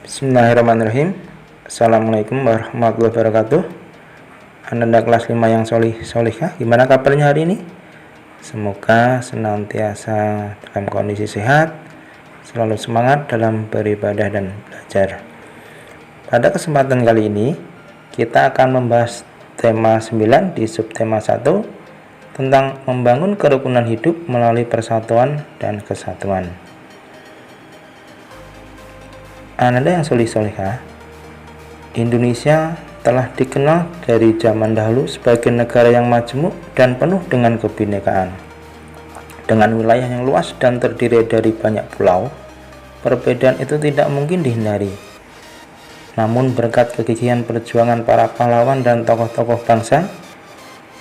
Bismillahirrahmanirrahim. Assalamualaikum warahmatullahi wabarakatuh. Anda kelas 5 yang solihah, gimana kabarnya hari ini? Semoga senantiasa dalam kondisi sehat, selalu semangat dalam beribadah dan belajar. Pada kesempatan kali ini kita akan membahas tema 9 di subtema 1 tentang membangun kerukunan hidup melalui persatuan dan kesatuan. Anda yang solihah, Indonesia telah dikenal dari zaman dahulu sebagai negara yang majemuk dan penuh dengan kebinekaan. Dengan wilayah yang luas dan terdiri dari banyak pulau, perbedaan itu tidak mungkin dihindari. Namun berkat kegigihan perjuangan para pahlawan dan tokoh-tokoh bangsa,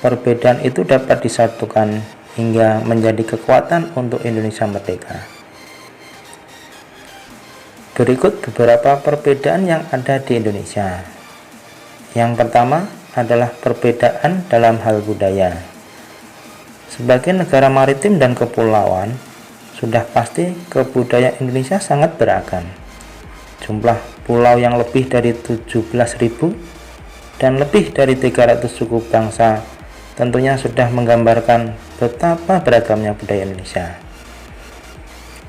perbedaan itu dapat disatukan hingga menjadi kekuatan untuk Indonesia merdeka. Berikut beberapa perbedaan yang ada di Indonesia. Yang pertama adalah perbedaan dalam hal budaya. Sebagai negara maritim dan kepulauan, sudah pasti kebudayaan Indonesia sangat beragam. Jumlah pulau yang lebih dari 17.000 dan lebih dari 300 suku bangsa tentunya sudah menggambarkan betapa beragamnya budaya Indonesia.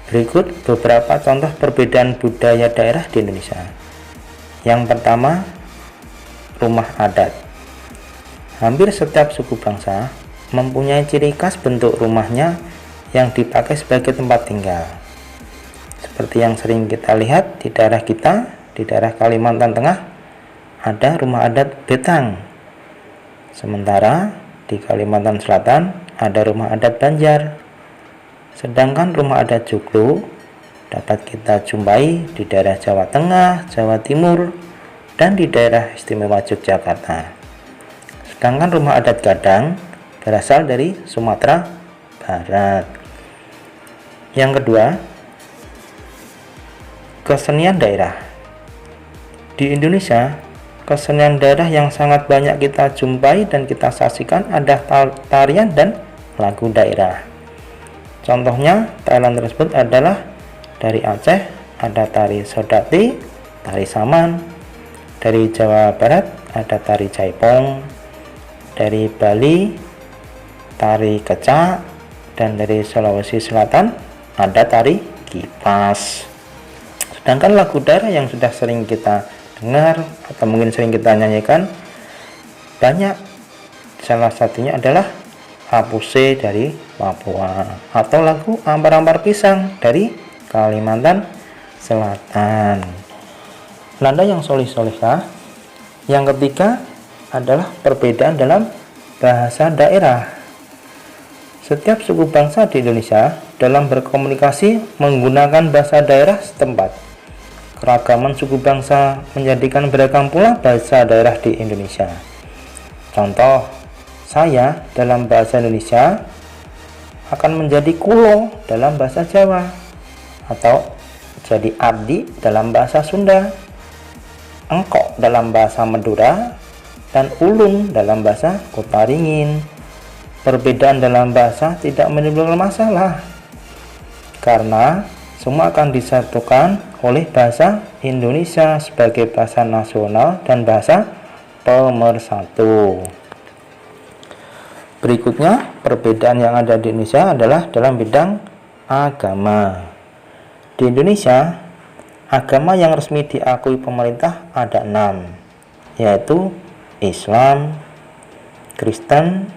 Berikut beberapa contoh perbedaan budaya daerah di Indonesia. Yang pertama, rumah adat. Hampir setiap suku bangsa mempunyai ciri khas bentuk rumahnya yang dipakai sebagai tempat tinggal. Seperti yang sering kita lihat di daerah kita, di daerah Kalimantan Tengah, ada rumah adat Betang. Sementara di Kalimantan Selatan ada rumah adat Banjar. Sedangkan rumah adat Joglo dapat kita jumpai di daerah Jawa Tengah, Jawa Timur, dan di daerah istimewa Yogyakarta. Sedangkan rumah adat Gadang berasal dari Sumatera Barat. Yang kedua, kesenian daerah. Di Indonesia, kesenian daerah yang sangat banyak kita jumpai dan kita saksikan adalah tarian dan lagu daerah. Contohnya, tarian tersebut adalah dari Aceh ada tari Sodati, tari Saman, dari Jawa Barat ada tari Jaipong, dari Bali tari Kecak, dan dari Sulawesi Selatan ada tari Kipas. Sedangkan lagu daerah yang sudah sering kita dengar atau mungkin sering kita nyanyikan banyak, salah satunya adalah Apuse dari Papua atau lagu Ampar-Ampar Pisang dari Kalimantan Selatan. Anda yang solihah, yang ketiga adalah perbedaan dalam bahasa daerah. Setiap suku bangsa di Indonesia dalam berkomunikasi menggunakan bahasa daerah setempat. Keragaman suku bangsa menjadikan beragam pula bahasa daerah di Indonesia. Contoh, saya dalam bahasa Indonesia akan menjadi kulo dalam bahasa Jawa, atau jadi abdi dalam bahasa Sunda, engkok dalam bahasa Madura, dan ulun dalam bahasa Kotaringin. Perbedaan dalam bahasa tidak menimbulkan masalah karena semua akan disatukan oleh bahasa Indonesia sebagai bahasa nasional dan bahasa pemersatu. Berikutnya, perbedaan yang ada di Indonesia adalah dalam bidang agama. Di Indonesia, agama yang resmi diakui pemerintah ada 6, yaitu Islam, Kristen,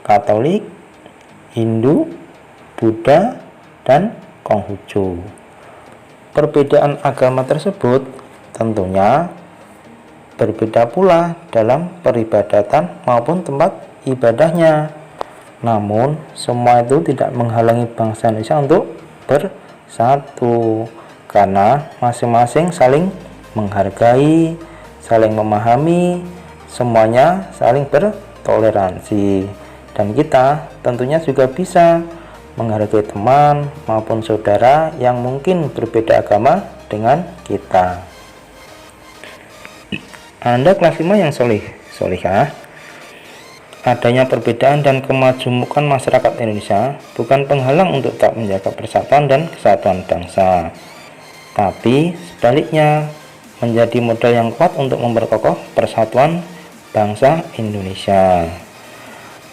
Katolik, Hindu, Buddha, dan Konghucu. Perbedaan agama tersebut tentunya berbeda pula dalam peribadatan maupun tempat ibadahnya. Namun semua itu tidak menghalangi bangsa Indonesia untuk bersatu karena masing-masing saling menghargai, saling memahami, semuanya saling bertoleransi, dan kita tentunya juga bisa menghargai teman maupun saudara yang mungkin berbeda agama dengan kita. Anda kelas 5 yang solihah, adanya perbedaan dan kemajemukan masyarakat Indonesia bukan penghalang untuk tak menjaga persatuan dan kesatuan bangsa. Tapi sebaliknya, menjadi modal yang kuat untuk memperkokoh persatuan bangsa Indonesia.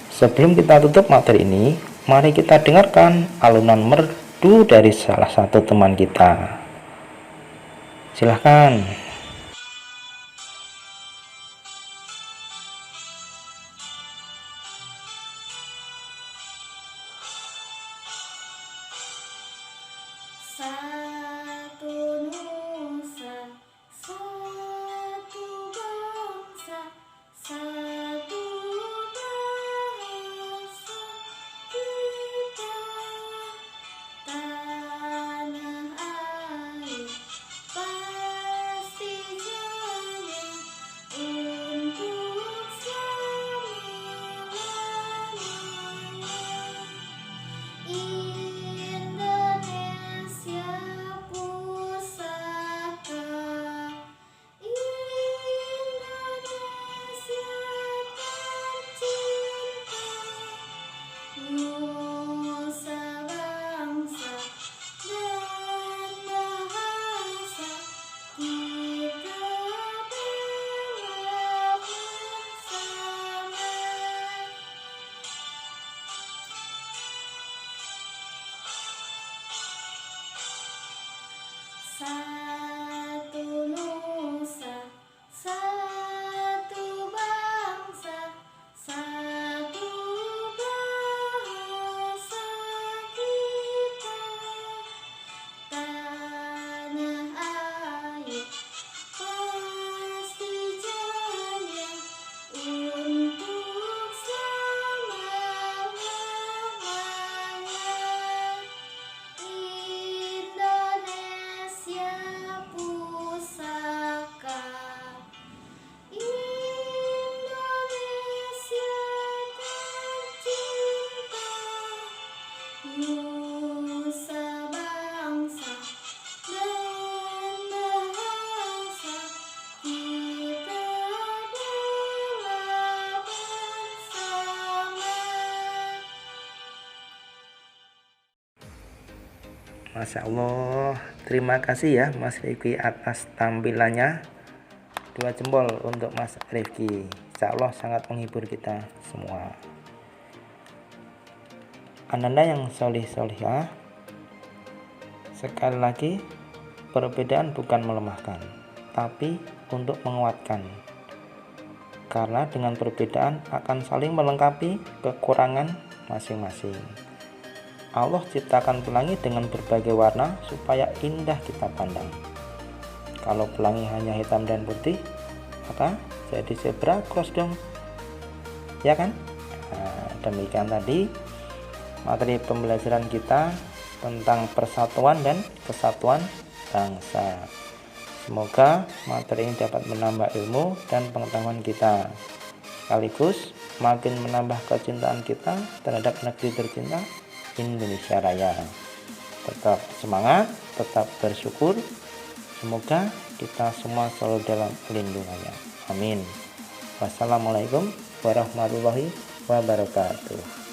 Sebelum kita tutup materi ini, mari kita dengarkan alunan merdu dari salah satu teman kita. Silahkan. Satu nusa, satu bangsa, satu bahasa kita, tanah air pasti jaya untuk selamanya. Indonesia pusaka, Indonesia tercinta, nusa bangsa dan bahasa kita bela bersama. Satu nusa, satu bangsa, satu bahasa kita, tanah air pasti jaya untuk selama-lamanya. Indonesia pusaka, Indonesia tercinta, nusa bangsa dan bahasa kita bela bersama. Masya Allah, terima kasih ya Mas Rifki atas tampilannya. 2 jempol untuk Mas Rifki, Insya Allah sangat menghibur kita semua. Ananda yang solih-solihah, sekali lagi, perbedaan bukan melemahkan, tapi untuk menguatkan. Karena dengan perbedaan akan saling melengkapi kekurangan masing-masing. Allah ciptakan pelangi dengan berbagai warna supaya indah kita pandang. Kalau pelangi hanya hitam dan putih, maka jadi zebra cross dong, ya kan? Nah, demikian tadi materi pembelajaran kita tentang persatuan dan kesatuan bangsa. Semoga materi ini dapat menambah ilmu dan pengetahuan kita, sekaligus makin menambah kecintaan kita terhadap negeri tercinta Indonesia Raya. Tetap semangat, tetap bersyukur. Semoga kita semua selalu dalam lindungannya. Amin. Wassalamualaikum warahmatullahi wabarakatuh.